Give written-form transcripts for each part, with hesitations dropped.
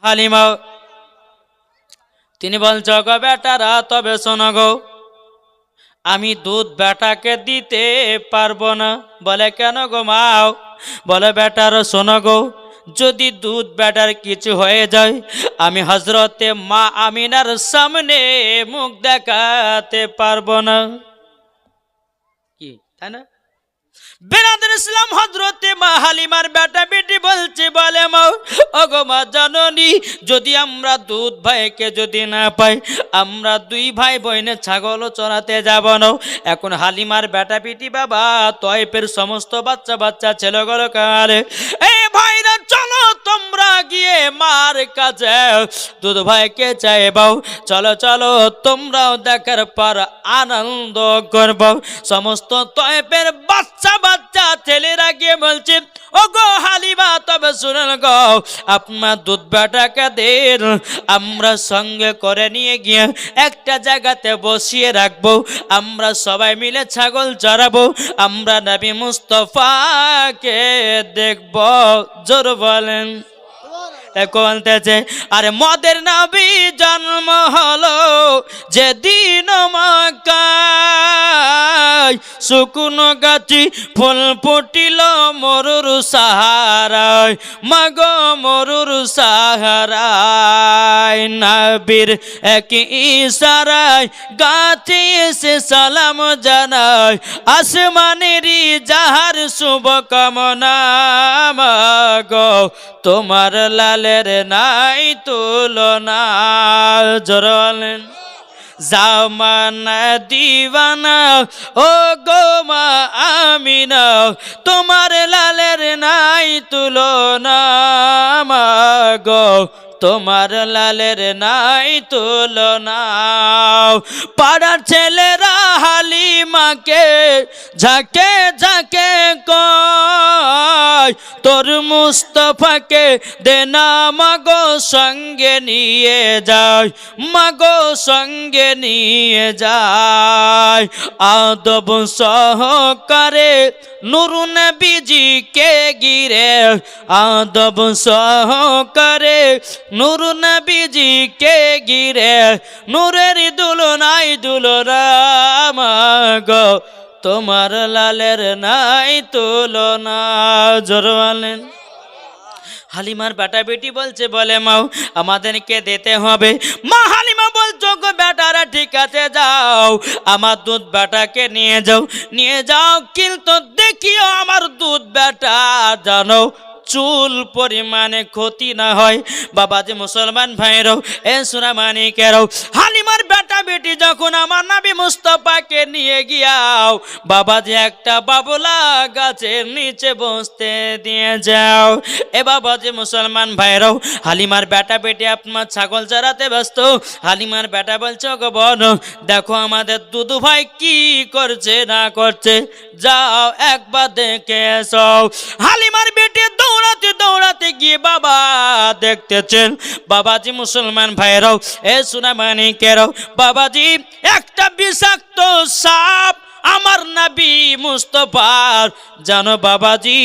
হালিমা তিনি বলছো গো বেটারা তবে শোনো গো, আমি দুধ বেটাকে দিতে পারবো না। বলে কেন গো মাও? বলে বেটার শোনো গো, যদি দুধ বেটার কিছু হয়ে যায় আমি হজরতে মা আমিনার সামনে মুখ দেখাতে পারবো না। কি তাই না? বেরাদর ইসলাম হযরতে মা হালিমার বেটা বেটি বলছে, বলে মা ওগো মা জাননি, যদি আমরা দুধ ভাইকে যদি না পাই আমরা দুই ভাই বোনে ছাগল চড়াতে যাব না। এখন হালিমার বেটা বেটি বাবা তয়েফের সমস্ত বাচ্চা বাচ্চা ছেলেগুলো কারে, এই ভাইরা চলো তোমরা গিয়ে মার কাছে দুধ ভাইকে চাইবাও, চলো চলো তোমরাও দেখার পর আনন্দ করব। সমস্ত তয়েফের বাচ্চা বাচ্চা ছেলেরা গিয়ে বলছে, ও গো হালিমা তবে শুনুন গো, আপনার দুধ বেটাকে দেন, আমরা সঙ্গে করে নিয়ে গিয়ে একটা জায়গাতে বসিয়ে রাখবো, আমরা সবাই মিলে ছাগল চড়াবো, আমরা নবী মুস্তফাকে দেখব। জোর বলেন। বলতেছে আরে মদের নবী জন্ম হলো যেদিন মক্কায়, শুকনো গাছি ফুল ফুটিল মরুর সাহারায়, মাগো মরুর সাহারায়, নবীর এক ইশারায় গাছে এসে সালাম জানায়, আসমানেরই যাহার শুভ কামনা, মাগো তোমার লালের নাই তুলনা। জোরালেন জামানা দিওয়ানা ও গো মা আমিনা, তোমার লালের নাই তুলনা, মাগো তোমার লালের নাই তুলনা। পাড়ার ছেলেরা হালিমাকে ঝাঁকে ঝাঁকে কয়, তোর মুস্তফাকে দেনা মাগো সঙ্গে নিয়ে যায়, মাগো সঙ্গে নিয়ে যায়। আদব সহকারে নূর নবীজিকে ঘিরে, আদব সহকারে নূর নবীজিকে ঘিরে, নূরের দুলনাই দুলনা, মাগো তোমার লালের নাই তুলনা। জোরালেন। হালিমার বেটা বেটি বলছে, বলে মাও আমাদেরকে দিতে হবে। মা হালিমা বলছো গো বেটারা ঠিক আছে যাও, আমার দুধ বেটাকে নিয়ে যাও, নিয়ে যাও, কিন্তু দেখিও আমার দুধ বেটা জানো চুল পরিমাণে ক্ষতি না হয়। বাবাজি মুসলমান ভাইরাও এ সুরামানিকেরাও, হালিমার বেটা বেটি যখন আমার নবী মুস্তফাকে নিয়ে গিয়াও বাবাজি একটা বাবলা গাছের নিচে বসতে দিয়ে যাও। এ বাবাজি মুসলমান ভাইরাও, হালিমার বেটা বেটি আপনার ছাগল চড়াতে ব্যস্ত। হালিমার বেটা বলছে গো বোন দেখো আমাদের দুদু ভাই কি করছে না করছে, যাও একবার দেখে এসো। হালিমার বেটি দৌড়াতে দৌড়াতে গিয়ে বাবা দেখতেছেন বাবাজি মুসলমান ভাইরাও এ সুনামানিকেরাও, বাবাজি একটা বিষাক্ত সাপ আমার নবী মুস্তফার জানো বাবাজি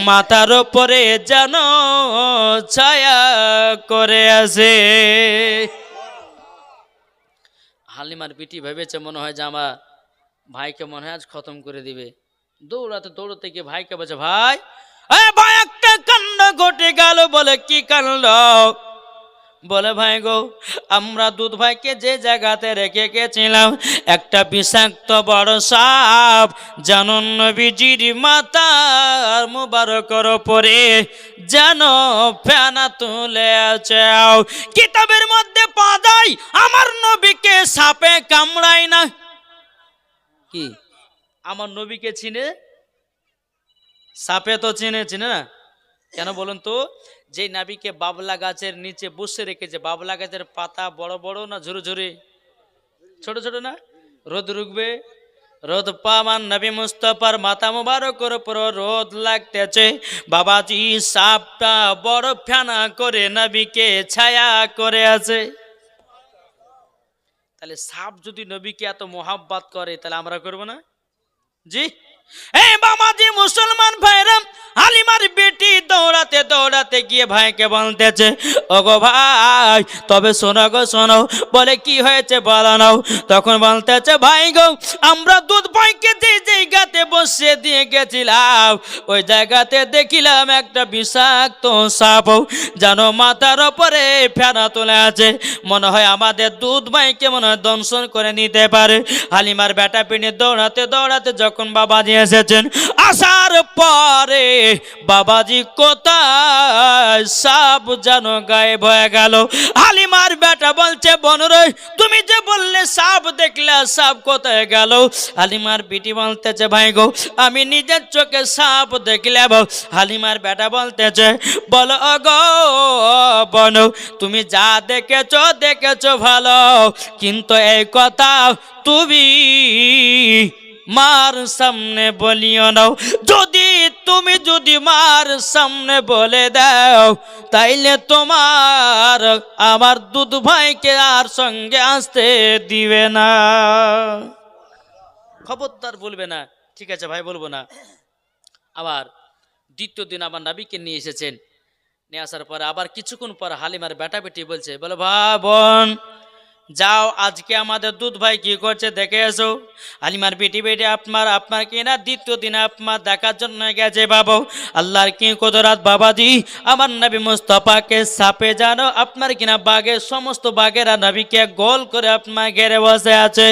মাথার উপরে যেন ছায়া করে আছে। হালিমার পিটি ভেবেছে মনে হয় যে আমার ভাইকে মনে হয় আজ খতম করে দিবে। দৌড়াতে দৌড়াতে গিয়ে ভাইকে বলছে, ভাই ভাই একটা কাণ্ড ঘটে গেল। বলে কি কাণ্ড? বলে ভাই গো আমরা দুধ ভাইকে যে জায়গাতে রেখে গেছিলাম একটা বিষাক্ত বড় সাপ যেন নবীজির মাথার মুবারকের উপরে যেন ফেনা তুলে আছে। কিতাবের মধ্যে পাওয়া যায় আমার নবীকে সাপে কামড়ায় না। কি আমার নবীকে চিনে? সাপে তো চিনে না কেন বলুন তো? যে নবীকে বাবলা গাছের নিচে বসে রেখেছে, বাবলা গাছের পাতা বড় বড় না ঝুরু ঝুরি ছোট ছোট না, রোদ রুখবে, রোদ পামান নবী মুস্তফার মাথা মুবারকের উপর রোদ লাগতেছে, বাবাজি সাপটা বড় ফেনা করে নবীকে ছায়া করে আছে। তাহলে সাপ যদি নবীকে এত মোহাব্বত করে তাহলে আমরা করব না? জি এই বাবাজি মুসলমান ভাইরা, হালিমার বেটি দৌড়াতে দৌড়াতে গিয়ে ভাইকে বলতেছে, ওগো ভাই তবে শোনো গো শোনো। বলে কি হয়েছে বলো নাও। তখন বলতেছে, ভাই গো আমরা দুধ ভাইকে যে জায়গাতে বসিয়ে দিয়ে গেছিলাম ওই জায়গাতে দেখিলাম একটা বিষাক্ত সাপ যেন মাথার ওপরে ফেনা তুলে আছে। মনে হয় আমাদের দুধ ভাইকে মনে হয় দংশন করে নিতে পারে। হালিমার বেটা পিনে দৌড়াতে দৌড়াতে যখন বাবাজি এসেছেন, আসার পরে বাবাজি কোথায় সাপ যেন গায়েব হয়ে গেল। হালিমার বেটা বলছে, বনরে তুমি যে বললে সাপ দেখলে, সাপ কোথায় গেল? হালিমার বিটি বলতেছে, ভাই গো আমি নিজের চোখে সাপ দেখলাম। হালিমার বেটা বলতেছে, বলো গো বন, তুমি যা দেখেছো দেখেছো ভালো, কিন্তু এই কথা তুমি মার সামনে বলিও নাও। যদি মার সামনে বলে দাও তাইলে তোমার আমার দুধ ভাইকে আর সঙ্গে আসতে দিবে না। খবরদার বলবে না। ঠিক আছে ভাই, বলবো না। আবার দ্বিতীয় দিন আবার নবীকে নিয়ে এসেছেন। নিয়ে আসার পরে আবার কিছুক্ষণ পর হালিমার বেটা বেটি বলছে, বলো ভাই বোন যাও আজকে আমাদের দুধ ভাই কি করছে দেখে এসো। হালিমার বেটি বেটি আপনার কিনা দ্বিতীয় দিনে আপনার দেখার জন্য গেছে। বাবু আল্লাহর কি কুদরত বাবাজি, আমার নবী মুস্তাফাকে সাপে জানো আপনার কিনা বাঘের সমস্ত বাঘেরা নবীকে গোল করে আপনার ঘেরে বসে আছে।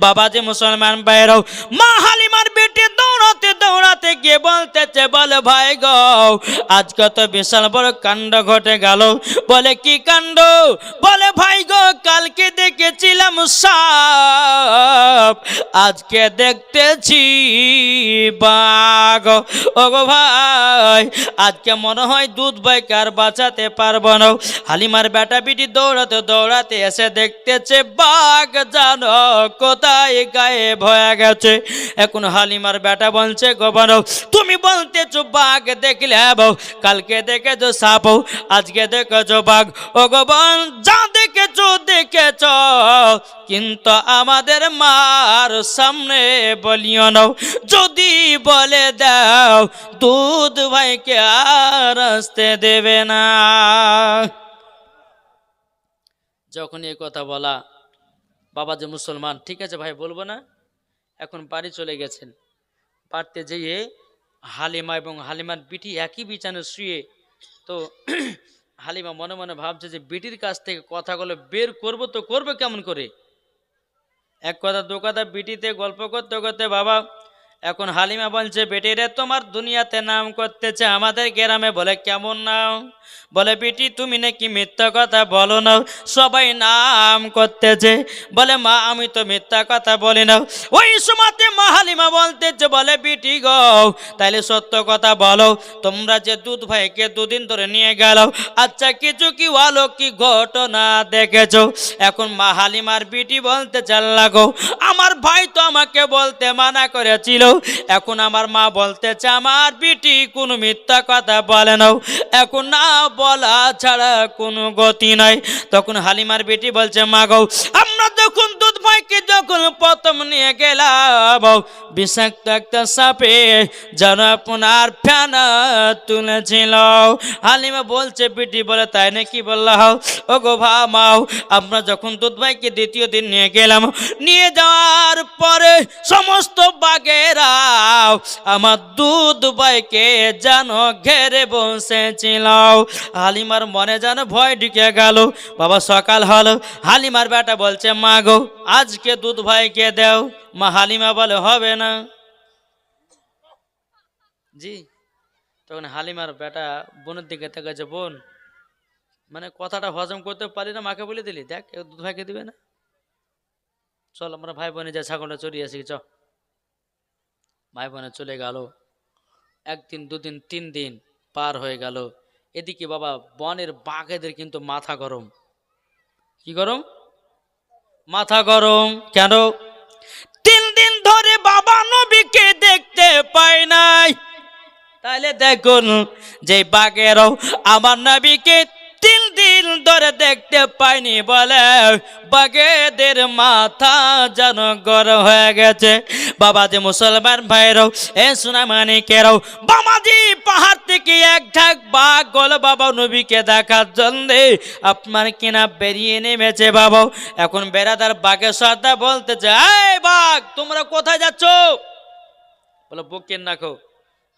বাবাজি মুসলমান ভাইরাও, মা হালিমার বেটি দৌড়াতে দৌড়াতে গিয়ে বলতেছে, বলে ভাই গো আজকে তো বিশাল বড় কাণ্ড ঘটে গেল। বলে কি কাণ্ড? বলে ভাই গো কালকে দেখেছিলাম সাপ, আজকে দেখতেছি বাঘ। ওগো ভাই আজকে মনে হয় দুধ ভাইকে আর বাঁচাতে পারবো না। হালিমার বেটা বিটি দৌড়াতে দৌড়াতে এসে দেখতেছে বাঘ জানো কোথায় গায়েব হয়ে গেছে। এখন হালিমার বেটা বলছে, গোবন তুমি বলতেছো বাঘ দেখলে, কালকে দেখেছো সাপ, আজকে দেখেছো বাঘ। ও গোবন যা দেখেছো দেখেছ, কিন্তু আমাদের মার সামনে বলিও নাও। যদি বলে দাও দুধ ভাইকে আর আসতে দেবে না। যখন এই কথা বলা, বাবা যে মুসলমান, ঠিক আছে ভাই বলবো না। এখন বাড়ি চলে গেছেন। বাড়িতে যেয়ে হালিমা এবং হালিমার বিটি একই বিছানে শুয়ে, তো হালিমা মনে মনে ভাবছে যে বিটির কাছ থেকে কথাগুলো বের করবো তো করবো কেমন করে। এক কথা দু কথা বিটিতে গল্প করতে করতে বাবা এখন হালিমা বলছে, বেটি রে তোমার দুনিয়াতে নাম করতেছে আমাদের গ্রামে। বলে কেমন নাম? বলে বেটি তুমি নাকি মিথ্যা কথা বলো না, সবাই নাম করতেছে। বলে মা আমি তো মিথ্যা কথা বলি না। ওই সময়তে মা হালিমা বলতেছে, বলে বেটি গো তাইলে সত্য কথা বলো, তোমরা যে দুধ ভাইকে দুদিন ধরে নিয়ে গেল, আচ্ছা কিছু কি অলৌকি ঘটনা দেখেছো? এখন মা হালিমার বিটি বলতে চাল লাগো, আমার ভাই তো আমাকে বলতে মানা করেছিল, এখন আমার মা বলতেছে আমার বিটি কোনো মিথ্যা কথা বলে না, এখন না বলা ছাড়া কোনো গতি নাই। তখন হালিমার বেটি বলছে, মা গো আমরা যখন দুধ ভাইকে যখন প্রথম নিয়ে গেলাম বিষাক্ত একটা সাপে যেন আপনার ফেনা তুলেছিল। হালিমা বলছে বেটি, বলে তাই নাকি? বললা হও ও গো ভা মাও, আমরা যখন দুধ ভাইকে দ্বিতীয় দিন নিয়ে গেলাম, নিয়ে যাওয়ার পরে সমস্ত বাঘেরা আমার দুধ ভাইকে যেন ঘেরে বসেছিল। হালিমার মনে যেন ভয় ঢুকে গেল। বাবা সকাল হলো, হালিমার বেটা বলছে, মা গো আজকে দুধ ভাইকে দাও। মা হালিমা বলে হবে না জি। তখন হালিমার বেটা বোনের দিকে তাকাচ্ছে, বোন মানে কথাটা হজম করতে পারি না, মাকে বলে দিলি দেখ দুধ ভাইকে দিবে না, চল আমরা ভাই বোনে যা ছাগলটা চড়িয়ে আসি চ। ভাই বোনে চলে গেল। একদিন দুদিন তিন দিন পার হয়ে গেল। এদিকে বাবা বনের বাঘেদের কিন্তু মাথা গরম। কি গরম? মাথা গরম। কেন? 3 দিন ধরে বাবা নবীকে দেখতে পায় নাই। তাহলে দেখুন যে বাঘেরাও আমার নবীকে 3 দিন ধরে দেখতে পায়নি বলে বাঘেদের মাথা যেন গরম হয়ে গেছে। বাবা যে মুসলমান ভাইরাও, এ সোনা মানিকেরাও, বাবাজি পাহাড় থেকে এক ঝাঁক বাঘ গল বাবা নবীকে দেখার জন্যে আপনার কিনা বেরিয়ে নেমেছে বাবা। এখন বেড়াদার বাঘের সর্দার বলতেছে, এই বাঘ তোমরা কোথায় যাচ্ছ? বলো বকেন রাখো,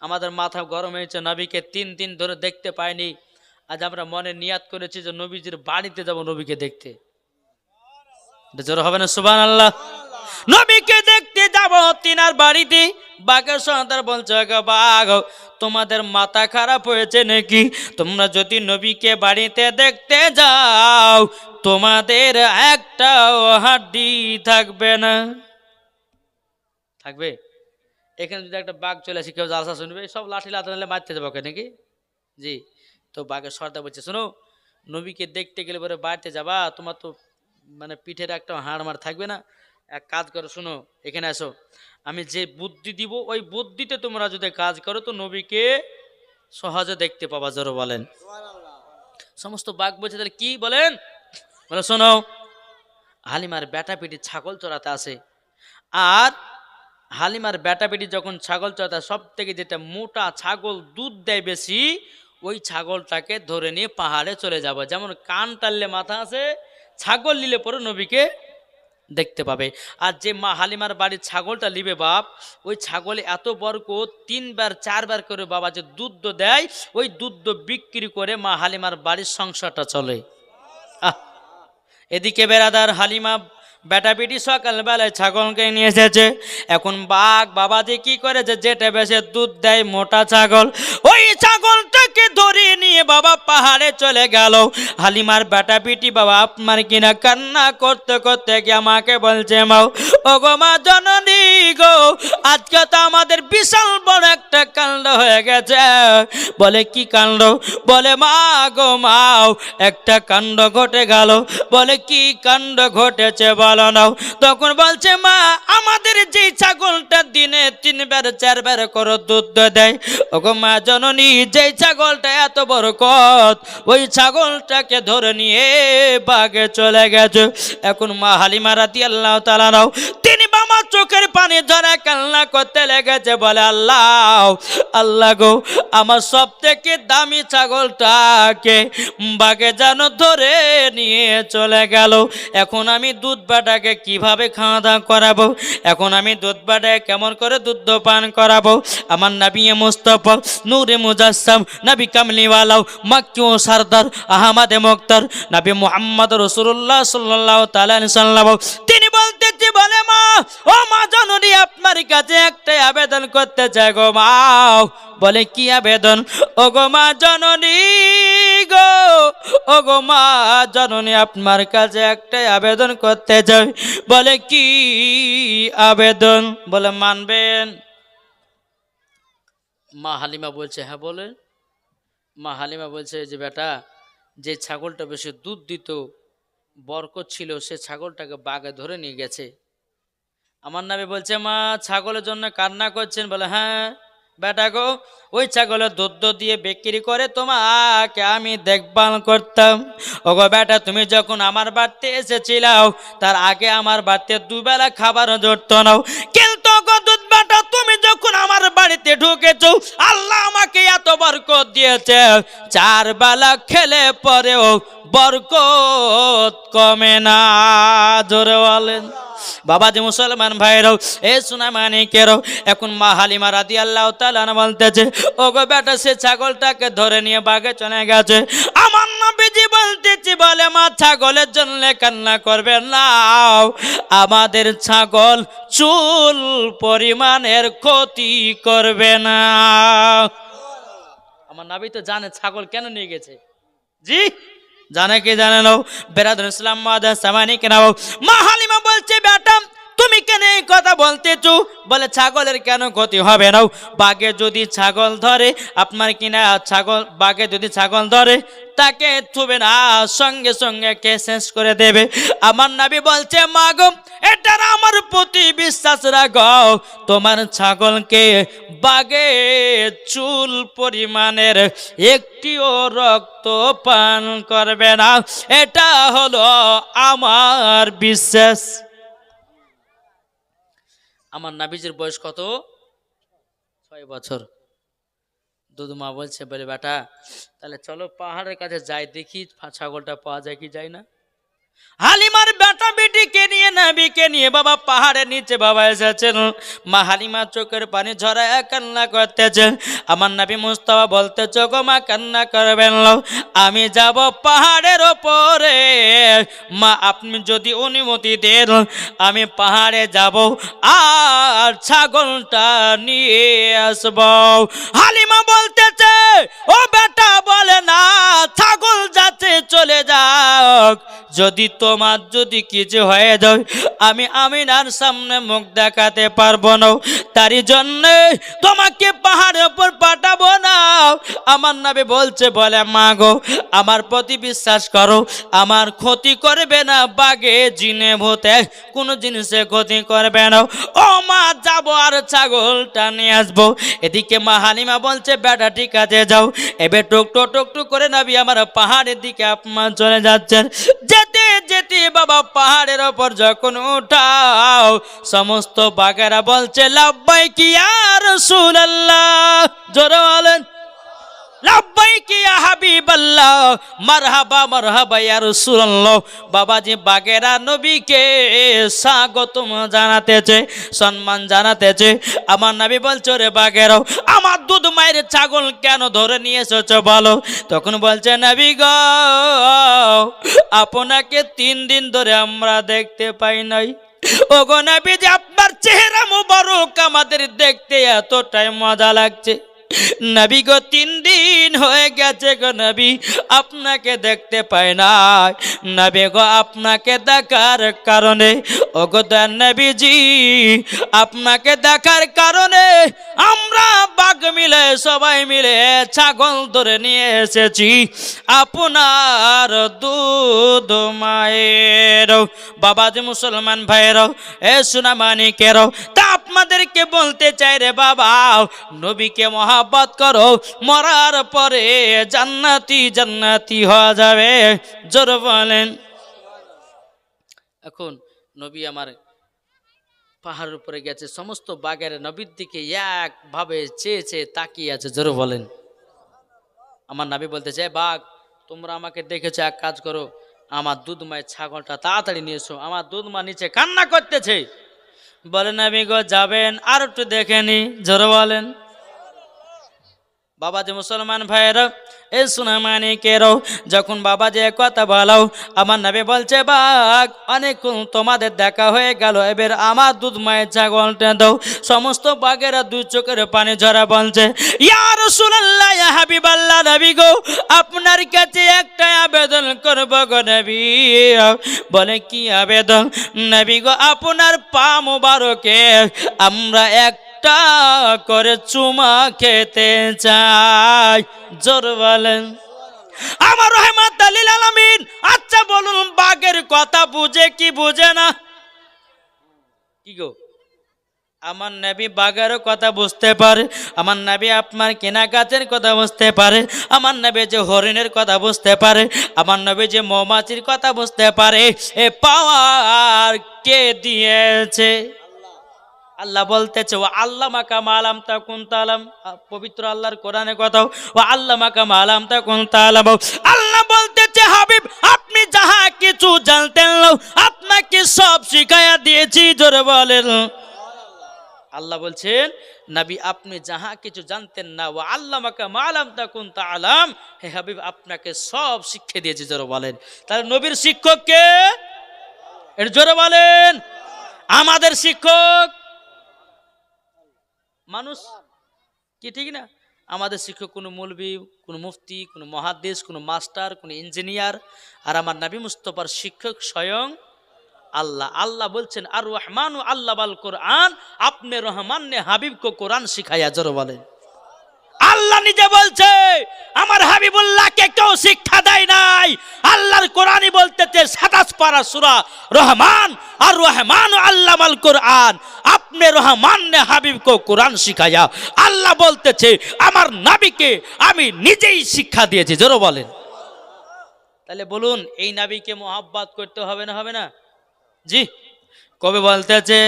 আমাদের মাথা গরম হয়েছে, নবীকে 3 দিন ধরে দেখতে পাইনি, আজ আমরা মনে নিয়াত করেছি যে নবীজির বাড়িতে যাব নবীকে দেখতে। জোর হবে না সুবহানাল্লাহ? নবীকে দেখতে যাব তিনার বাড়িতে। বাঘের সর্দার বলছে, বাঘ তোমাদের মাথা খারাপ হয়েছে নাকি? তোমরা যদি নবীকে বাড়িতে দেখতে যাও তোমাদের একটাও হাড্ডি থাকবে না। থাকবে? এখানে যদি একটা বাঘ চলে আসে কেউ জালসা শুনবে, সব লাঠি লাথা নিলে মারতে যাবো নাকি? জি। তো বাঘের সর্দার বলছে, শোনো নবীকে দেখতে গেলে পরে বাড়িতে যাবা, তোমার তো মানে পিঠের একটা হাড় মার থাকবে না। এক কাজ করো, শোনো এখানে আসো, আমি যে বুদ্ধি দিব ওই বুদ্ধিতে তোমরা যদি কাজ করো তো নবীকে সহজে দেখতে পাবা। জোরে বলেন। সমস্ত বাঘ বলছে, তাহলে কি বলেন? বলে শোনো, হালিমার বেটা পিটি ছাগল চড়াতে আসে, আর হালিমার বেটা বেটি যখন ছাগল চড়াতে সব থেকে যেটা মোটা ছাগল দুধ দেয় বেশি, ওই ছাগলটাকে ধরে নিয়ে পাহাড়ে চলে যাব। যেমন কান টানলে মাথা আছে, ছাগল নিলে পরে নবীকে দেখতে পাবে। আর যে মা হালিমার বাড়ির ছাগলটা নিবে বাপ, ওই ছাগলে এত বরকত, 3 বার 4 বার করে বাবা যে দুধ দেয়, ওই দুধ বিক্রি করে মা হালিমার বাড়ির সংসারটা চলে। এদিকে বেরাদার হালিমা বেটা বেটি সকালবেলায় ছাগলকে নিয়ে এসেছে। এখন বাঘ বাবাজি কি করেছে, যেটা বেশি দুধ দেয় মোটা ছাগল, ওই ছাগলটাকে ধরে নিয়ে বাবা পাহাড়ে চলে গেল। হালিমার বেটা বেটি বাবা আপনার কিনা কান্না করতে করতে গিয়ে আমাকে বলছে, মাও ও গো মা জননী গো, আজকে তো আমাদের বিশাল বড় একটা কাণ্ড হয়ে গেছে। বলে কি কাণ্ড? বলে মা গো মাও, একটা কাণ্ড ঘটে গেল। বলে কি কাণ্ড ঘটেছে বলো নাও। তখন বলছে, মা আমাদের যে ছাগলটা দিনে 3 বার 4 বার করে দুধ দেয়, ওগো মা জননী, যে ছাগলটা এত বড় কত, ওই ছাগলটাকে ধরে নিয়ে বাগে চলে গেছে। এখন মা হালিমা রাদিয়াল্লাহু তাআলা নাও তিনি বাবা চোখের পানি ঝরা কান্না করতে লেগেছে। বলে আল্লাহ আল্লাহ গো, আমার সব থেকে দামি ছাগলটাকে বাগে যেন ধরে নিয়ে চলে গেল। এখন আমি দুধ বাটাকে কিভাবে খাওয়া দাওয়া করাবো? এখন আমি দুধ বাটায় কেমন করে দুধ পান করাবো? আমার নবী মুস্তাফা নূরে মুজাসসাম নবী কামলিওয়ালা মক্কি ও সরদার আহমদে মুখতার নবী মুহাম্মদ রাসূলুল্লাহ সাল্লাল্লাহু তাআলা আলাইহি সাল্লাম তিনি বলতেছে, বলে মা ও মা জননী, আপনার কাছে একটাই আবেদন করতে চাই গো মা। বলে কি আবেদন? ও গো মা জননী গো, ও গো মা জননী, আপনার কাছে একটাই আবেদন করতে চাই। বলে কি আবেদন? বলে মানবেন? মা হালিমা বলছে, হ্যাঁ বলে। মা হালিমা বলছে যে বেটা, যে ছাগলটা বেশি দুধ দিত, বরকত ছিল, সে ছাগলটাকে বাঘে ধরে নিয়ে গেছে। আমার নবী বলছে, মা ছাগলের জন্য কান্না করছেন? বলে হ্যাঁ বেটা গো, ওই ছাগলের দুধ দিয়ে বিক্রি করে তোমাকে আমি দেখভাল করতাম। ওগো বেটা, তুমি যখন আমার বাড়িতে এসেছিলাও তার আগে আমার বাড়িতে 2 বেলা খাবার জুটতো না, কিন্তু গো দুধ বেটা তুমি যখন আমার বাড়িতে ঢুকেছো আল্লাহ আমাকে এত বরকত দিয়েছে, 4 বেলা খেলে পরেও বরকত কমে না। জোরে বলেন। বাবা যে মুসলমান ভাইরাও, এ সোনা মানিকেরাও, এখন মা হালিমা রাদিয়াল্লাহু তাআলা বলতেছে, ও গো বেটা, সে ছাগলটাকে ধরে নিয়ে বাগে চলে গেছে। আমার নবীজি বলতেছে, বলে মা ছাগলের জন্য কান্না করবে না, আমাদের ছাগল চুল পরিমাণের ক্ষতি করবে না। আমার নবী তো জানে ছাগল কেন নিয়ে গেছে। জি জানে কি জানে নাও? বেরাদুল ইসলাম মাদার সামানি কেনাও। মা হালিমা বলছে, বেটা তুমি কেন এই কথা বলতেছো? বলে ছাগলের কেন ক্ষতি হবে না? বাঘে যদি ছাগল ধরে, আপনার কিনা ছাগল বাঘে যদি ছাগল ধরে তাকে থুবে না, সঙ্গে সঙ্গে কে শেষ করে দেবে। আমার নবী বলছে, মা গো এটার আমার প্রতি বিশ্বাস রাখো, তোমার ছাগলকে বাঘে চুল পরিমাণের একটিও রক্ত পান করবে না, এটা হলো আমার বিশ্বাস। আমার নাবিজির বয়স কত? 6 বছর। দুধমা বলছে, বলে বেটা তাহলে চলো পাহাড়ের কাছে যাই, দেখি ছাগলটা পাওয়া যায় কি যায় না। হালিমার বেটা বেটিকে নিয়ে নবীকে নিয়ে বাবা পাহাড়ের নিচে বাবা এসেছেন। মা হালিমা চোখের পানি ঝরায় কান্না করতেছে। আমার নবী মুস্তাফা বলতেছে, গো মা কান্না করবেন না, আমি যাব পাহাড়ের ওপরে। মা আপনি যদি অনুমতি দেন আমি পাহাড়ে যাব আর ছাগলটা নিয়ে আসব। হালিমা বলতেছে, ও বেটা বলে না, ছাগল যাচ্ছে চলে যাক, যদি তোমার যদি কিছু হয়ে যায় আমি আমিনার সামনে মুখ দেখাতে পারবো না, তারই জন্য তোমাকে পাহাড়ের উপর পাঠাবো না। আমার নবী বলছে, বলে মা গো আমার প্রতি বিশ্বাস করো, আমার ক্ষতি করবে না, বাগে জিনে ভূতে কোনো জিনিসে ক্ষতি করবে না। ও মা যাবো আর ছাগলটা নিয়ে আসবো। এদিকে মা হালিমা বলছে, বেটা ঠিক আছে যাও। এবার টুক করে নবী আমার পাহাড়ের দিকে আপনার চলে যাচ্ছেন। যেতে যেতে বাবা পাহাড়ের ওপর যখন উঠাও সমস্ত বাগেরা বলছে, লাব্বাইক ইয়া রাসূলুল্লাহ, জোরে বলেন লাব্বাইক ইয়া হাবিবাল্লাহ, মারহাবা মারহাবা ইয়া রাসূলুল্লাহ। বাবাজি বাগেরা নবীকে স্বাগতম জানাতেছে, সম্মান জানাতেছে। আমার নবী বলছে, রে বাগেরাও আমার দুধ মায়ের ছাগল কেন ধরে নিয়ে এসেছো বলো। তখন বলছে, নবী গো আপনাকে 3 দিন ধরে আমরা দেখতে পাই নাই। ও গো নবী যে আপনার চেহারা মুবারক আমাদের দেখতে এতটাই মজা লাগছে। নবী গো 3 দিন হয়ে গেছে গো নবী আপনাকে দেখতে পাই না। নবী গো আপনাকে দেখার কারণে, ও গো নবীজি আপনাকে দেখার কারণে আমরা বাঘ মিলে সবাই মিলে ছাগল ধরে নিয়ে এসেছি আপনার দুধ মায়ের। বাবাজি মুসলমান ভাইয়েরাও, এ সোনা মানিকেরাও, তা আপনাদেরকে বলতে চাই রে বাবা, নবীকে মহাব্বত করো, মরার পরে জান্নাতি জান্নাতি হওয়া যাবে, জোর বলেন। এখন নবী আমার পাহাড়ের উপরে গেছে, সমস্ত বাগের নবীর দিকে একভাবে চেয়ে চেয়ে তাকিয়ে আছে, জোর বলেন। আমার নবী বলতে চাই, বাঘ তোমরা আমাকে দেখেছো, এক কাজ করো আমার দুধ মায়ের ছাগলটা তাড়াতাড়ি নিয়ে এসো, আমার দুধ মা নিচে কান্না করতেছে। বলে নবী গো যাবেন আর একটু দেখে নি, জোরে বলেন। বাবা যে মুসলমান ভাইয়েরা, এ সোনা মানিকেরাও, যখন বাবা যে কথা বলো আমার নবী বলছে, বাঘ অনেক তোমাদের দেখা হয়ে গেল, এবার আমার দুধ মায়ের ছাগলটা দাও। সমস্ত বাঘেরা 2 চোখের পানি ঝরা বলছে, ইয়া রাসূলুল্লাহ ইয়া হাবিবাল্লাহ, নবী গো আপনার কাছে একটা আবেদন করব গো নবী। বলে কি আবেদন? নবী গো আপনার পা মোবারকে আমরা একটা করে চুমা খেতে চাই, জোর বলেন। আমার রহমত লিল আলামিন। আচ্ছা বলুন বাঘের কথা বুঝে কি বুঝে না? কি গো আমার নবী বাঘেরও কথা বুঝতে পারে, আমার নবী আপনার কেনা গাছের কথা বুঝতে পারে, আমার নবী যে হরিণের কথা বুঝতে পারে, আমার নবী যে মৌমাছির কথা বুঝতে পারে। এ পাওয়ার কে দিয়েছে? আল্লাহ বলতেছে, ও আল্লামাকা মা লাম তাকুন তা'লাম। পবিত্র আল্লাহর কোরআনে কথা, ও আল্লামাকা মা লাম তাকুন তা'লাম। আল্লাহ বলতেছে, হাবিব আপনি যাহা কিছু জানতেন না আপনাকে সব শিখায়া দিয়েছি, জোরে বলেন। আল্লাহ বলছেন, নবী আপনি যাহা কিছু জানতেন না, ও আল্লামাকা মা লাম তাকুন তা'লাম, হে হাবিব আপনাকে সব শিক্ষা দিয়েছি, জোরে বলেন। তাহলে নবীর শিক্ষক কে? এর জোরে বলেন। আমাদের শিক্ষক মানুষ কি, ঠিক না? আমাদের শিক্ষক কোনো মৌলবি, কোনো মুফতি, কোনো মুহাদ্দিস, কোনো মাস্টার, কোনো ইঞ্জিনিয়ার। আর আমার নবী মুস্তাফার শিক্ষক স্বয়ং আল্লাহ। আল্লাহ বলছেন, আর রহমানু আল্লাহ বাল কোরআন, আপনি রহমান ने হাবিব को কোরআন শিখায়া, জোরে বলেন। আল্লাহ নিজে বলছে আমার হাবিবুল্লাহকে কেউ শিক্ষা দেয় নাই। আল্লাহর কোরআনই বলতেছে 27 পারা সূরা রহমান, আর রহমান আল্লামাল কোরআন, আপনি রহমান ने হাবিব को কোরআন শিখায়া। আল্লাহ বলতেছে আমার নবীকে আমি নিজেই শিক্ষা দিয়েছি, জোরে বলেন। তাহলে বলুন এই নবীকে মহব্বত করতে হবে না, হবে না? জি কবি বলতেছে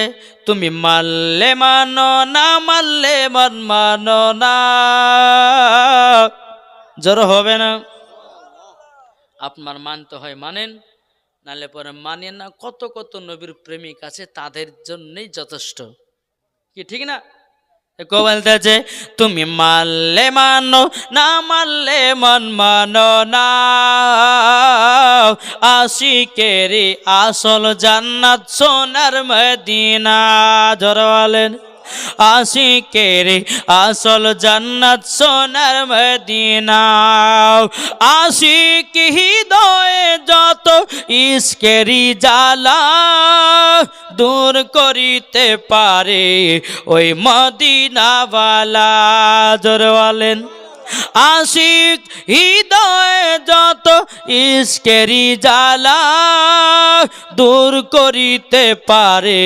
তুমি মানলে মানো না মানলে মন মানো না, জড়ো হবে না। আপনার মানতে হয় মানেন, নালে পরে মানেন না। কত কত নবীর প্রেমিক আছে, তাদের জন্যই যথেষ্ট, কি ঠিক না? বলতেছে তুমি মানলে মানো না মানলে মন মানো না, আশিকেরি আসল জান্নাত সোনার মদিনা। জোরে বলেন আশিকেরি আসল জান্নাত সোনার মদিনা। আশিক হৃদয়ে যত ইশকেরি জ্বালা দূর করিতে পারে ওই মদিনাওয়ালা। জোরে বলেন আশিক হৃদয়ে যত ইশকেরি জ্বালা দূর করিতে পারে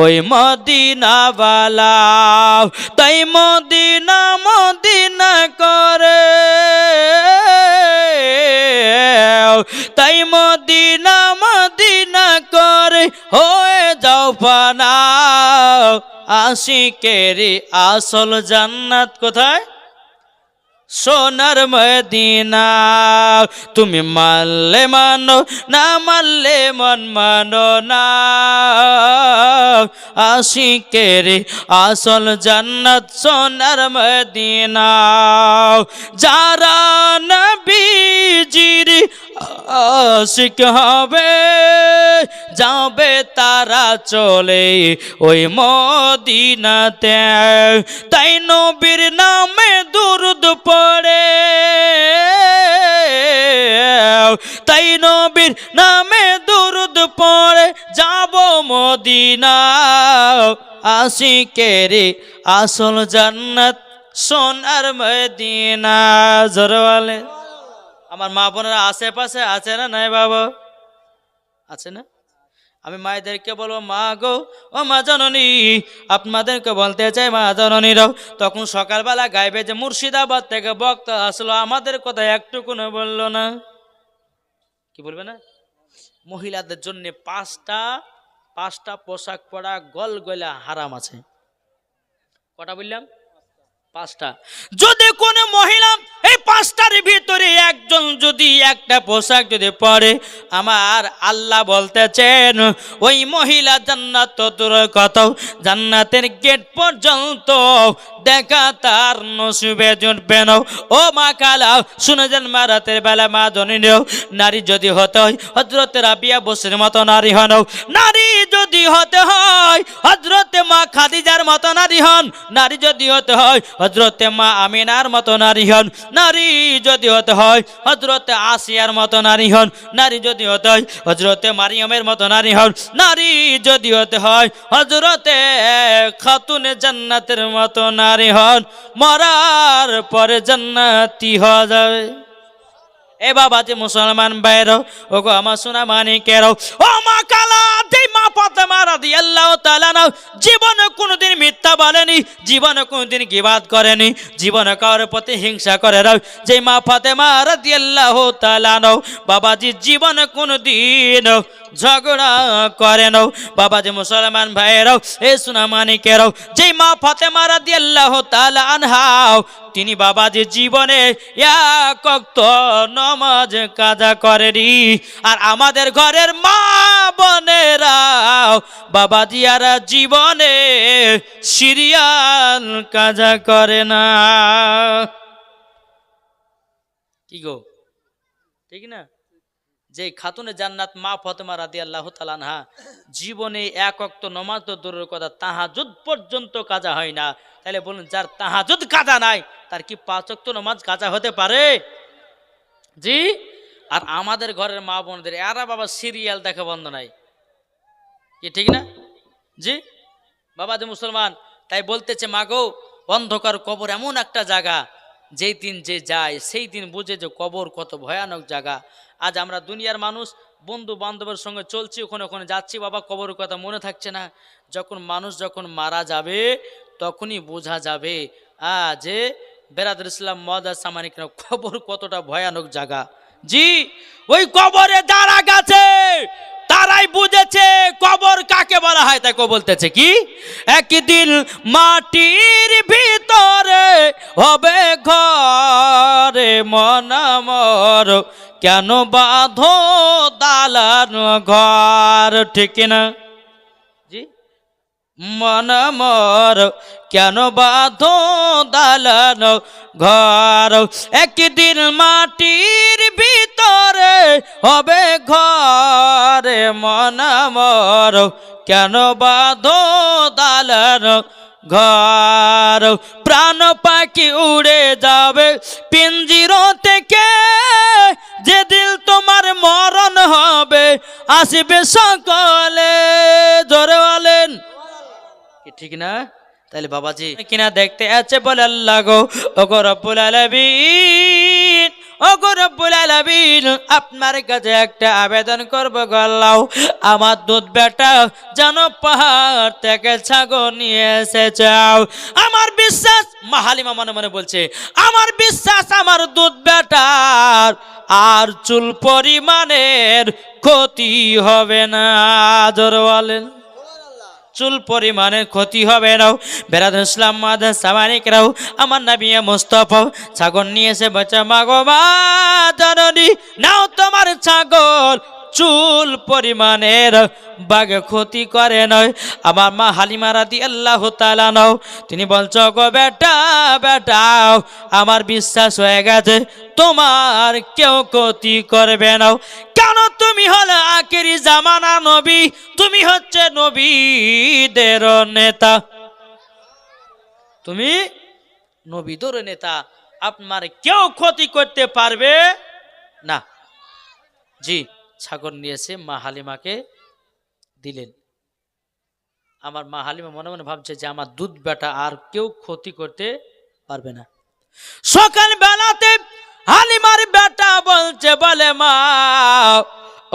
ওই মদিনাওয়ালা। তাই মদিনা মদিনা করে, তাই মদিনা মদিনা করে হয়ে যাও ফানা। আশিকেরি আসল জান্নাত কোথায়? সোনার মদিনা। তুমি মানলে মানো না মানলে মন মানো না, আশিকেরি আসল জান্নাত সোনার মদিনা। যারা নবীজির আশিক হবে যাবে তারা চলে ওই মদিনাতে। তাই নবীর নামে দুরূদ পড়ে, তাই নবীর নামে দুরূদ পড়ে যাব মদিনা। আশিকেরি আসল জান্নাত সোনার মদিনা। জোরে বলে আমার মা বোনেরা আশেপাশে আছে না নাই বাবা? আছে না? আমি মায়েদেরকে বলবো মা গো ও মা জননী, আপনাদেরকে বলতে চাই মা জননীরাও তখন সকালবেলা গাইবে যে মুর্শিদাবাদ থেকে বক্তা আসলো, আমাদের কথা একটুকুনো বললো না। কি বলবে না? মহিলাদের জন্য পাঁচটা পোশাক পরা গল গলা হারাম আছে। কটা বললাম? পাঁচটা। যদি কোন মহিলা এই পাঁচটার ভিতরে একজন যদি একটা পোশাক যদি পরে, আমার আল্লাহ বলতেছেন ওই মহিলা জান্নাত তোর কত জান্নাতের গেট পর্যন্ত দেখা তার নসিবে জুটবে না। ও মা কালা শুনে যান, মা রাতের বেলা মা জননীও নারী যদি হতে হয় হযরতে রাবিয়া বসরির মতো নারী হন, নারী যদি হতে হয় হযরতে মা খাদিজার মতো নারী হন, নারী যদি হতে হয় হযরতে মা আমিনার মতো নারী হন, নারী যদি হতে হয় হযরতে আসিয়ার মতো নারী হন, নারী যদি হতে হয় হযরতে মারিয়ামের মতো নারী হন, নারী যদি হতে হয় হযরতে খাতুনে জান্নাতের মতো নারী হন, মরার পরে জান্নাতি হয়ে যাবে। এ বাবা যে মুসলমান বাইর ও গো আমার সোনা মানিকেরও, ও মা কালা যে মা ফাতেমা রাদিয়াল্লাহু তাআলা না জীবনে কোনোদিন মিথ্যা বলেনি, জীবনে কোনোদিন গীবাত করেনি, জীবনে কারোর প্রতি হিংসা করে না। যে মা ফাতেমা রাদিয়াল্লাহু তাআলা না বাবাজি জীবনে কোনোদিন ঝগড়া করে না। বাবাজি মুসলমান ভাইয়েরাও এ সোনা মানিকেরও, যে মা ফাতেমা রাদিয়াল্লাহু তাআলা আনহা তিনি বাবাজি জীবনে এক ওয়াক্ত নামাজ কাজা করেনি। আর আমাদের ঘরের মা বোনেরা বাবাজি আর জীবনে সিরিয়াল কাজা করে না। কি গো ঠিক না? যে খাতুনে জান্নাত মা ফাতেমা রাদিয়াল্লাহু তাআলা আনহা জীবনে এক ওয়াক্ত নামাজ তো দূরের কথা তাহাজ্জুদ পর্যন্ত কাজা হয় না। তাহলে বলুন যার তাহাজ্জুদ কাজা নাই তার কি 5 ওয়াক্ত নামাজ কাজা হতে পারে? জি। আর আমাদের ঘরের মা বোনদের এরা বাবা সিরিয়াল দেখা বন্ধ নাই, কি ঠিক না? জি বাবা যে মুসলমান, তাই বলতেছে মা গো অন্ধকার কবর এমন একটা জায়গা যেই দিন যে যায় সেই দিন বুঝে যে কবর কত ভয়ানক জায়গা। আজ আমরা দুনিয়ার মানুষ বন্ধু বান্ধবের সঙ্গে চলছি, ওখানে ওখানে যাচ্ছি, বাবা কবরের কথা মনে থাকছে না। মানুষ যখন মারা যাবে তখনই বোঝা যাবে যে বেরাদুল ইসলাম মওদুদ সামানিক কবর কতটা ভয়ানক জায়গা। জি ওই কবরে যারা গেছে তারাই বুঝেছে কবর কাকে কাকে বলা হয় তাকে বলতেছে কি, একদিন মাটির ভিতরে হবে ঘরে মন আমার, কেন বাঁধো দালান ঘর, ঠিক না জি? মন আমার কেন বাঁধো দালান ঘর, একদিন মাটির ভিতরে হবে ঘরে মন আমার, কেন বাঁধো দালান ঘর, প্রাণ পাখি উড়ে যাবে পিঞ্জির থেকে, যেদিন তোমার মরণ হবে আসবে সকলে, জোরে বলেন ঠিক না? তাহলে বাবাজি কিনা দেখতে আছে বলে আল্লাহ গো, ওগো রব্বুল আলামিন, ওগো রব্বুল আলামিন, আপনার কাছে একটা আবেদন করবো গো আল্লাহ, আমার দুধ বেটা যেন পাহাড় থেকে ছাগল নিয়ে এসেছে। আমার বিশ্বাস, মা হালিমা মনে মনে বলছে, আমার বিশ্বাস আমার দুধ বেটার আর চুল পরিমাণের ক্ষতি হবে না, জোরে বলেন চুল পরিমাণের ক্ষতি হবে না। বেরাদুল ইসলাম মাদার সামানিকরাও আমার নবী মুস্তাফা ছাগল নিয়ে এসে বাচ্চা মাগো মা জননী, নাও তোমার ছাগল চুল পরিমাণের বাগে ক্ষতি করে নয়। আমার মা হালিমা রাদিয়াল্লাহু তাআলা নাও, তিনি বলছো গো বেটা বেটা, আমার বিশ্বাস হয়ে গেছে তোমার কেউ ক্ষতি করবে না, কেন তুমি হলে আখেরি জামানা নবী, তুমি হচ্ছে নবীদের নেতা, তুমি নবীদের নেতা, আপনার কেউ ক্ষতি করতে পারবে না। জি, ছাগল নিয়েছে মা হালিমাকে দিলেন। আমার মা হালিমা মনে মনে ভাবছে যে আমার দুধ বেটা আর কেউ ক্ষতি করতে পারবে না। সকাল বেলাতে হালিমার বেটা বলছে, বলে মা,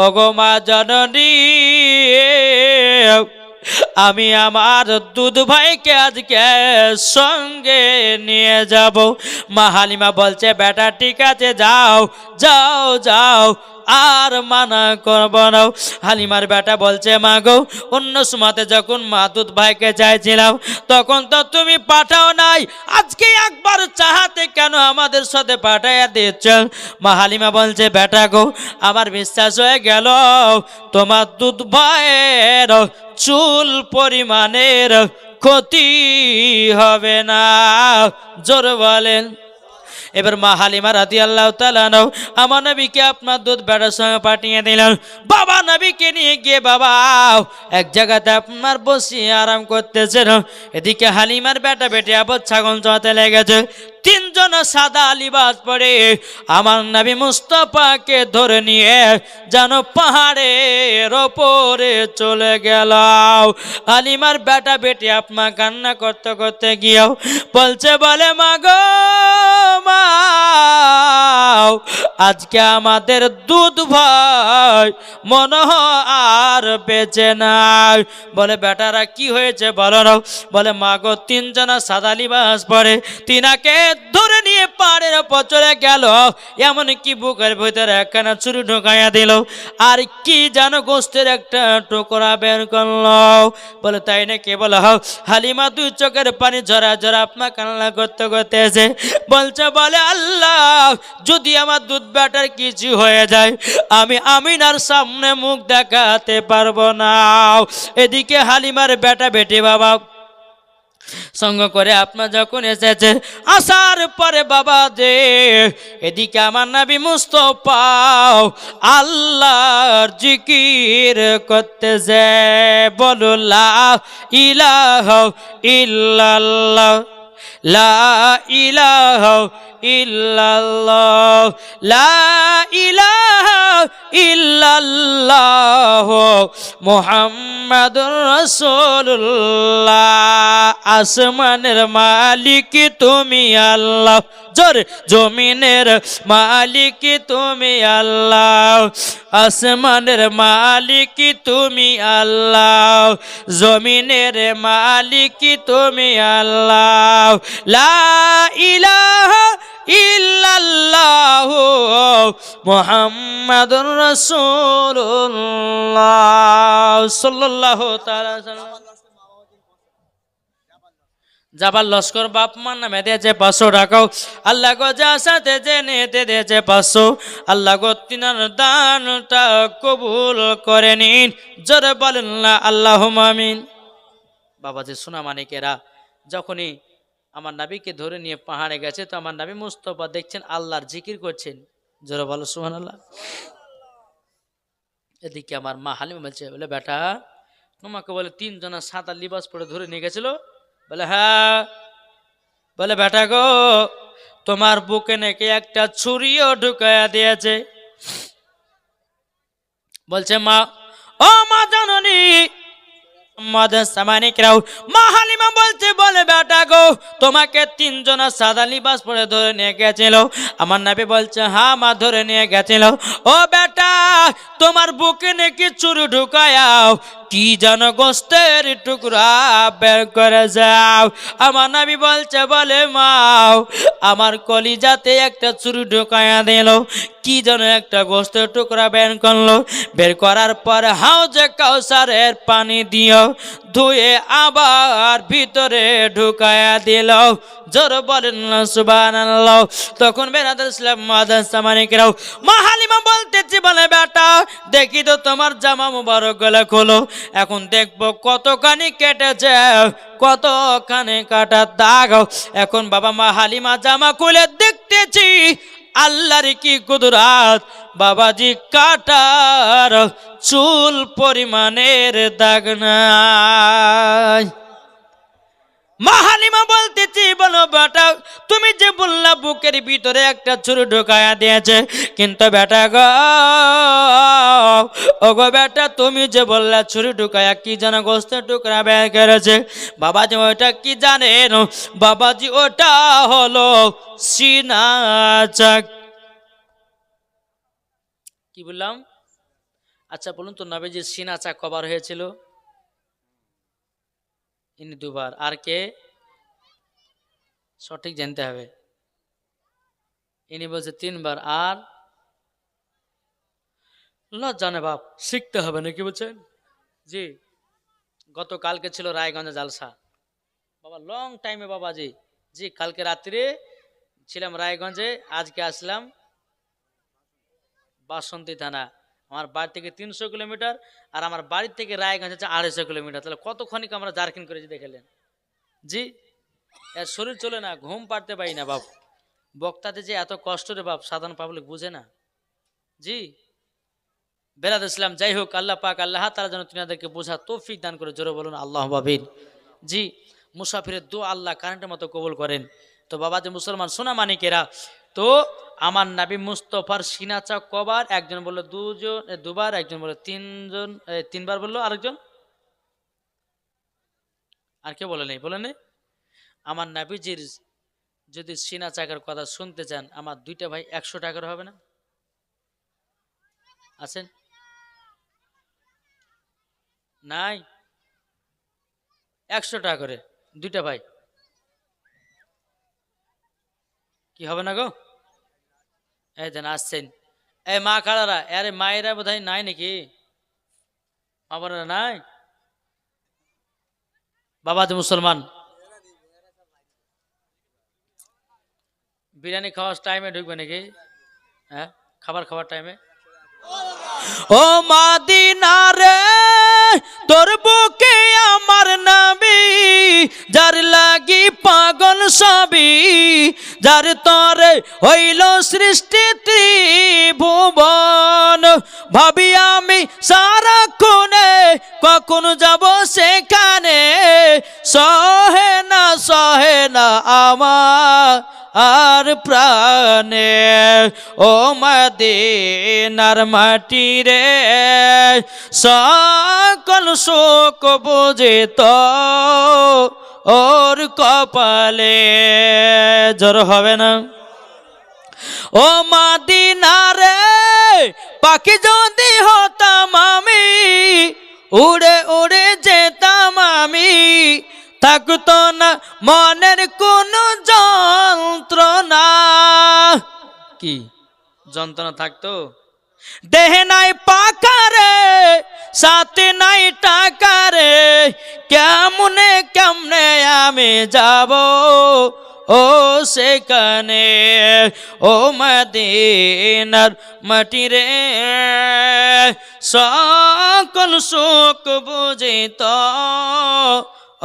ওগো মা জননী, আমি আমার দুধ ভাইকে আজকে সঙ্গে নিয়ে যাব। মা হালিমা বলছে, বেটা ঠিক আছে যাও যাও যাও, আর মানা করব না। হালিমার বেটা বলছে, মা গো, অন্য সময়তে যখন মা দুধ ভাইকে চাইছিলাম তখন তো তুমি পাঠাও নাই, আজকে একবার চাহাতে কেন আমাদের সাথে পাঠাইয়া দিচ্ছ? মা হালিমা বলছে, বেটা গো, আমার বিশ্বাস হয়ে গেল তোমার দুধ ভাইয়ের চুল পরিমাণের ক্ষতি হবে না, জোর বলেন। এবার মা হালিমা রাদিয়াল্লাহু তাআলা নাও আমার নবীকে আপনার দুধ বেটার সঙ্গে পাঠিয়ে দিলেন। বাবা নবীকে নিয়ে গিয়ে বাবা এক জায়গাতে আপনার বসিয়ে আরাম করতেছেন। এদিকে হালিমার বেটা বেটে আবার ছাগল চড়াতে লেগেছে। তিনজন সাদা লিবাস পরে আমার নবী মুস্তাফাকে ধরে নিয়ে যেন পাহাড়ের ওপরে চলে গেল। হালিমার বেটা বেটি আপনা কান্না করতে করতে গিয়েও বলছে, বলে মা গো মা, আজকে আমাদের দুধ ভাই মনে হয় আর বেঁচে নাই। বলে বেটারা কি হয়েছে বলো না? বলে মা গো, তিনজনা সাদা লিবাস পরে তিনাকে ধরে নিয়ে পাহাড়ের উপর চলে গেল, এমনকি বুকের ভিতরে একখানা ছুরি ঢোকাইয়া দিল, আর কি যেন গোস্তের একটা টুকরা বের করলো। বলে তাই নাকি? বলে হাও। হালিমা দুই চোখের পানি ঝরা ঝরা আপনা কান্না করতে করতে এসে বলছে, বলে আল্লাহ, যদি আমার দুধ বেটার কিছু হয়ে যায় আমি আমিনার সামনে মুখ দেখাতে পারবো না। এদিকে হালিমার বেটা বেটি বাবা সঙ্গ করে আপনার যখন এসেছে, আসার পরে বাবা যে এদিকে আমার নবী মুস্তাফা আল্লাহর জিকির করতেছে, বলো লা ইলাহা ইল্লাল্লাহ, লা ইলাহা ইল্লাল্লাহ, লা ইলাহা ইল্লাল্লাহ, মুহাম্মাদুর রাসূলুল্লাহ। আসমানের মালিক তুমি আল্লাহ, জোর জমিনের মালিক তুমি আল্লাহ, আসমানের মালিক তুমি আল্লাহ, জমিনের মালিক তুমি আল্লাহ, লা ইলাহা ইল্লাল্লাহু মুহাম্মাদুর রাসূলুল্লাহ। সাল্লাল্লাহু তাআলা জাবাল লস্কর বাপ মার নামে দিয়েছে 500 টাকা। আল্লাহ গো যা সাথে জেনেতে দিয়েছে 500। আল্লাহ গো তিনার দানটা কবুল করে নিন, জোরে বলেন না আল্লাহুম্মা আমিন। বাবাজি সোনা মানিকেরা, যখনই আমার নবীকে ধরে নিয়ে পাহাড়ে গেছে তো আমার নবী মুস্তাফা দেখছেন আল্লাহর জিকির করছেন, জোরে বলো সুবহানাল্লাহ। এদিকে আমার মা হালিমা বলছে, বলে বেটা তোমাকে বলে 3 জনা সাদা লিবাস পরে ধরে নিয়ে গেছিল? বলে হ্যাঁ। বলে বেটা গো তোমার বুকে নাকি একটা ছুরিও ঢুকায়া দিয়েছে। বলছে মা, ও মা জননী মা হালিমা বলছে, বলে বেটা গো তোমাকে 3 জনা সাদা লিবাস পরে ধরে নিয়ে গেছিল? আমার নবী বলছে হ্যাঁ মা ধরে নিয়ে গেছিল। ও বেটা তোমার বুকে নাকি ছুরি ঢুকায়াও কি যেন গোস্তের টুকরা বের করে যাও। আমার নবী বলছে, বলে মা আমার কলিজাতে একটা ছুরি ঢুকায়া দিল, কি যেন একটা গোস্তের টুকরা বের করলো। বের করার পর হাউজে কাউসারের পানি দিও ধুয়ে আবার ভিতরে ঢুকায়া দিল, জোরে বলেন না সুবহানাল্লাহ। তখন বেরাদার ইসলাম মাদ্রাসা মানিকরাও মা হালিমা বলতেছে, বলে বেটা দেখি তো তোমার জামা মুবারক গলা খোলো, এখন দেখবো কতখানি কেটেছে, কতখানি কাটার দাগ। এখন বাবা মা হালিমা জামা খুলে দেখতেছি আল্লাহর কি কুদরত, বাবাজি কাটার চুল পরিমাণের দাগ নাই। মা হালিমা বলতেছি, বলো বেটা তুমি যে বললা বুকের ভিতরে একটা ছুরি ঢুকায়া দিয়েছে, কিন্তু বেটা গো ওগো বেটা তুমি যে বললা ছুরি ঢুকায়া কি যেন গোস্তের টুকরা বের করেছে, বাবাজি ওটা কি জানেন? বাবাজি ওটা হলো সিনা চাক। কি বললাম? আচ্ছা বলুন তো নবীজির সিনা চাক কবার হয়েছিল? ইনি 2 বার। আর কে? সঠিক জানতে হবে। ইনি বলছে 3 বার। আর লজ্জা বাপ শিখতে হবে নাকি বলছেন? জি গতকালকে ছিল রায়গঞ্জে জালসা বাবা, লং টাইমে বাবাজি। জি কালকে রাত্রে ছিলাম রায়গঞ্জে, আজকে আসলাম বাসন্তী থানা। আমার বাড়ি থেকে 300 কিলোমিটার আর আমার বাড়ি থেকে রায়গঞ্জ হচ্ছে 250 কিলোমিটার। তাহলে কতক্ষণিক আমরা জার্কিং করেছি দেখলেন। জি এর শরীর চলে না, ঘুম পাড়তে পারি না বাপ। বক্তাতে যে এত কষ্ট রে বাপ, সাধারণ পাবলিক বুঝে না। জি বেরাদ ইসলাম, যাই হোক আল্লাহ পাক আল্লাহ তাআলা যেন তিনাদেরকে বোঝা তৌফিক দান করে, জোরে বলুন আল্লাহুম্মা আমিন। জি মুসাফিরের দোয়া আল্লাহ কারেন্টের মতো কবুল করেন। তো বাবা যে মুসলমান সোনা মানিকেরা, তো আমার নবী মুস্তাফার সিনা চাক কবার? একজন বললো 2 বার, একজন বললো 3 বার বললো, আরেকজন আর কে বলে নেই, বলে নেই। আমার নবীজির যদি সিনা চাকের কথা শুনতে চান, আমার 2টা ভাই 100 টাকার হবে না? আছেন? নাই 100 টাকা করে 2টা ভাই, কি হবে না গো? এই দেন আসছেন। এই মা খালারা, আরে মায়েরা বোধহয় নাই নাকি? মা বোনেরা নাই? বাবা যে মুসলমান বিরিয়ানি খাওয়ার টাইমে ঢুকবে নাকি? হ্যাঁ খাবার টাইমে। ও মাদিনা রে তোর বুকে আমার নবী, যার লাগি পাগল সবই, যার তরে হইল সৃষ্টি ত্রিভুবন। ভাবি আমি সারাক্ষণে কখন যাব সেখানে, সহে না আমার আর প্রাণে। ও মদিনার মাটি রে সকল শোক বুঝে তো ওর কপালে, জ্বর হবে না? ও মদিনা রে পাখি যদি হতাম আমি, উড়ে উড়ে যেতাম আমি, থাকতো না মনের কোন যন্ত্রণা। কি যন্ত্রণা থাকতো? দেহে নাই পাখারে সাথে নাই টাকা রে, কেমনে কেমনে আমি যাব ও সেখানে, ও মদিনার মাটি রে, সকল সুখ বুঝিত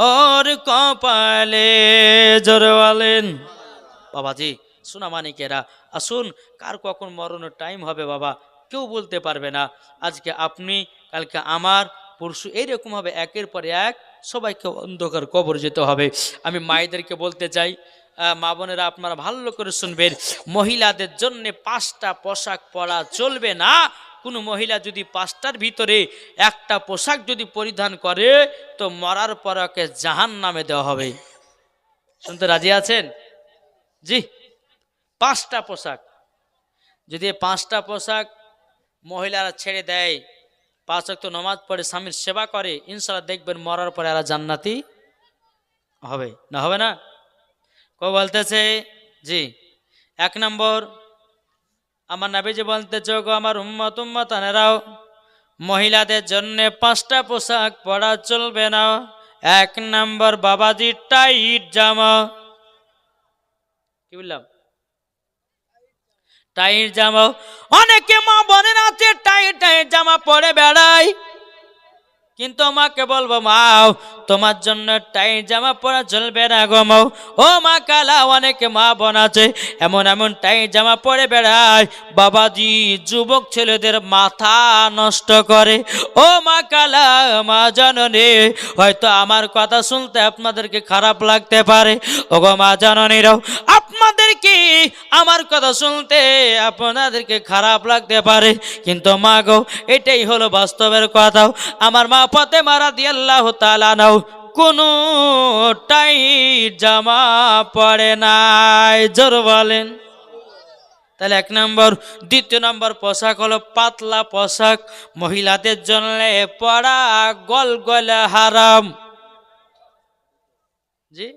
ওর কপালে। জোরে বলেন বাবাজি। সোনা মানিকেরা, আসুন, কার কখন মরণের টাইম হবে বাবা কেউ বলতে পারবে না। আজকে আপনি, কালকে আমার, পরশু এইরকম হবে, একের পর এক সবাইকে অন্ধকার কবর যেতে হবে। আমি মায়েদেরকে বলতে চাই, মা বোনেরা আপনারা ভালো করে শুনবেন, মহিলাদের জন্য 5টা পোশাক পরা চলবে না। কোনো মহিলা যদি 5টার ভিতরে একটা পোশাক যদি পরিধান করে তো মরার পর ওকে জাহান্নামে দেওয়া হবে। শুনতে রাজি আছেন? জি, 5টা পোশাক। যদি 5টা পোশাক মহিলারা ছেড়ে দেয়, 5 ওয়াক্ত নামাজ পড়ে, স্বামীর সেবা করে, ইনশাআল্লাহ দেখবেন মরার পরে এরা জান্নাতি হবে। না হবে না? কো বলতেছে? জি। 1 নম্বর, আমার নবীজি বলতেছে, গো আমার উম্মত উম্মতানেরাও, মহিলাদের জন্য 5টা পোশাক পরা চলবে না। 1 নম্বর বাবাজি টাইট জামা। কি বললাম? টাইট জামা। অনেকে মা বোনেরা আছে টাইট টাইট জামা পরে বেড়ায়, কিন্তু মাকে বলবো, মা তোমার জন্য টাইট জামা পরা চলবে না গো মা। ও মা কালা, অনেকে মা বোন আছে এমন এমন টাইট জামা পরে বেড়ায় বাবাজি, যুবক ছেলেদের মাথা নষ্ট করে। ও মা কালা, মা জননী, হয়তো আমার কথা শুনতে আপনাদেরকে খারাপ লাগতে পারে। ও গো মা জননীরাও, আপনাদেরকে আমার কথা শুনতে আপনাদেরকে খারাপ লাগতে পারে, কিন্তু মা গো এটাই হলো বাস্তবের কথা। আমার মা ফাতেমা রাদিয়াল্লাহু তাআলা নাও কোনো টাইট জামা পরে নাই। জোর বলেন। তাহলে 1 নম্বর। 2 নম্বর পোশাক হলো পাতলা পোশাক, মহিলাদের জন্য পরা গলগলা হারাম। জি,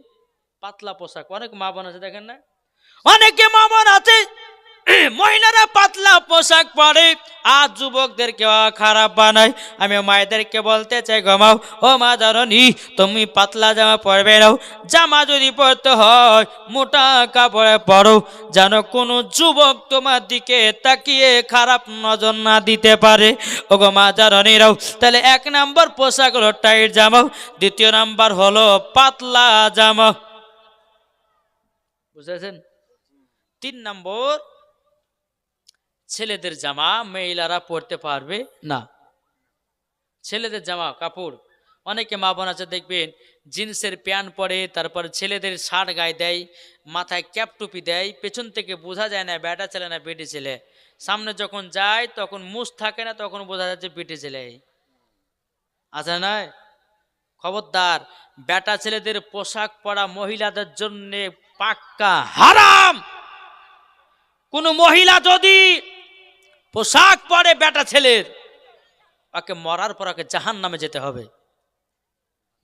পাতলা পোশাক। অনেক মা বোন আছে দেখেন না, অনেকে মা বোন আছে মহিলারা পাতলা পোশাক পরে আর যুবকদেরকে খারাপ বানায়। আমি মায়েদেরকে বলতে চাই, ঘুমাও ও মা জাননি, তুমি পাতলা জামা পরবে না। জামা যদি পরতে হয় মোটা কাপড়ে পরো, যেন কোনো যুবক তোমার দিকে তাকিয়ে খারাপ নজর না দিতে পারে। ও গো মা জাননিরাও, তাহলে 1 নম্বর পোশাক হলো টাইট জামা। 2 নম্বর হলো পাতলা জামা। বুঝেছেন? 3 নম্বর, ছেলেদের জামা মহিলারা পরতে পারবে না। ছেলেদের জামা কাপড়, অনেকে মা বোন আছে দেখবেন জিন্সের প্যান্ট পরে, তারপর ছেলেদের শার্ট গায়ে দেয়, মাথায় ক্যাপ টুপি দেয়, পেছন থেকে বোঝা যায় না বেটা ছেলে না বেটি ছেলে। সামনে যখন যায় তখন মুছ থাকে না, তখন বোঝা যাচ্ছে বেটি ছেলে আছে না। খবরদার, বেটা ছেলেদের পোশাক পরা মহিলাদের জন্য পাক্কা হারাম। কোন মহিলা যদি পোশাক পরে বেটা ছেলের, ওকে মরার পর ওকে জাহান্নামে যেতে হবে।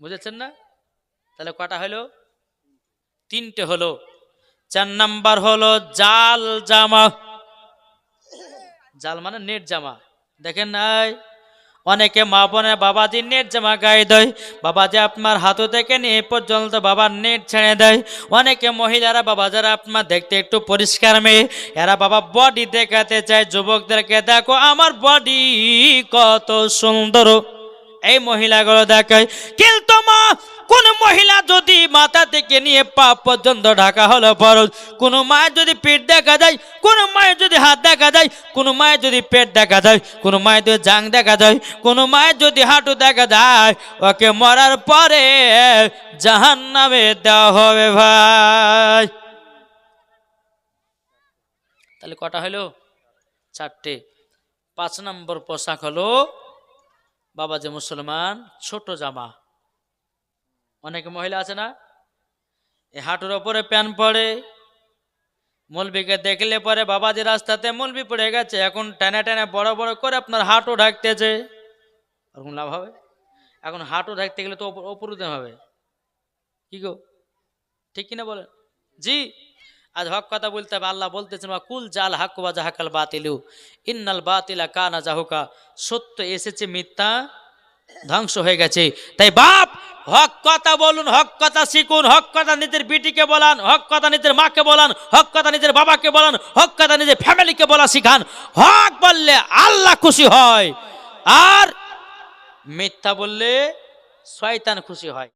বুঝেছেন না? তাহলে কটা হলো? 3টে হলো। 4 নাম্বার হলো জাল জামা। জাল মানে নেট জামা। দেখেন নাই, অনেকে মা বোনের বাবাজি নেট জামা গায়ে দেয়, বাবাজি আপনার হাতু থেকে নিয়ে পর্যন্ত বাবার নেট ছেড়ে দেয়। অনেকে মহিলারা বাবা যারা আপনার দেখতে একটু পরিষ্কার মেয়ে, এরা বাবা বডি দেখাতে চায় যুবকদেরকে, দেখো আমার বডি কত সুন্দর, এই মহিলাগুলো দেখায়। কিন্তু মা, কোন মহিলা যদি মাথা থেকে নিয়ে পা পর্যন্ত ঢাকা হলো ফরজ, কোন মায়ের যদি পেট দেখা যায়, কোন মায়ের যদি হাত দেখা যায়, কোন মায়ের যদি পেট দেখা যায়, কোন মায়ের যদি জাং দেখা যায়, কোন মায়ের যদি হাঁটু দেখা যায়, ওকে মরার পরে জাহান্নামে দেওয়া হবে ভাই। তাহলে কটা হলো? 4টে। 5 নম্বর পোশাক হলো বাবা যে মুসলমান ছোট জামা। অনেকে মহিলা আছে না, এই হাঁটুর ওপরে প্যান্ট পরে, মৌলবীকে দেখলে পরে বাবাজি রাস্তাতে মৌলবী পড়ে গেছে, এখন টেনে টেনে বড় বড় করে আপনার হাঁটু ঢাকতেছে, ওরকম লাভ হবে? এখন হাঁটু ঢাকতে গেলে তো ওপর উঠতে হবে, কি গো ঠিক কিনা বলেন? জি, আজ হক কথা বলতে হবে। আল্লাহ বলতেছেন, কুল জাল হাক ওয়া জাহাকাল বাতিলু ইন্নাল বাতিলা কানা জাহুকা, সত্য এসেছে মিথ্যা ধ্বংস হয়ে গেছে। তাই বাপ হক কথা বলুন, হক কথা শিখুন, হক কথা নিজের বিটিকে বলান, হক কথা নিজের মাকে বলান, হক কথা নিজের বাবাকে বলান, হক কথা নিজের ফ্যামিলিকে বলা শিখান। হক বললে আল্লাহ খুশি হয়, আর মিথ্যা বললে শয়তান খুশি হয়।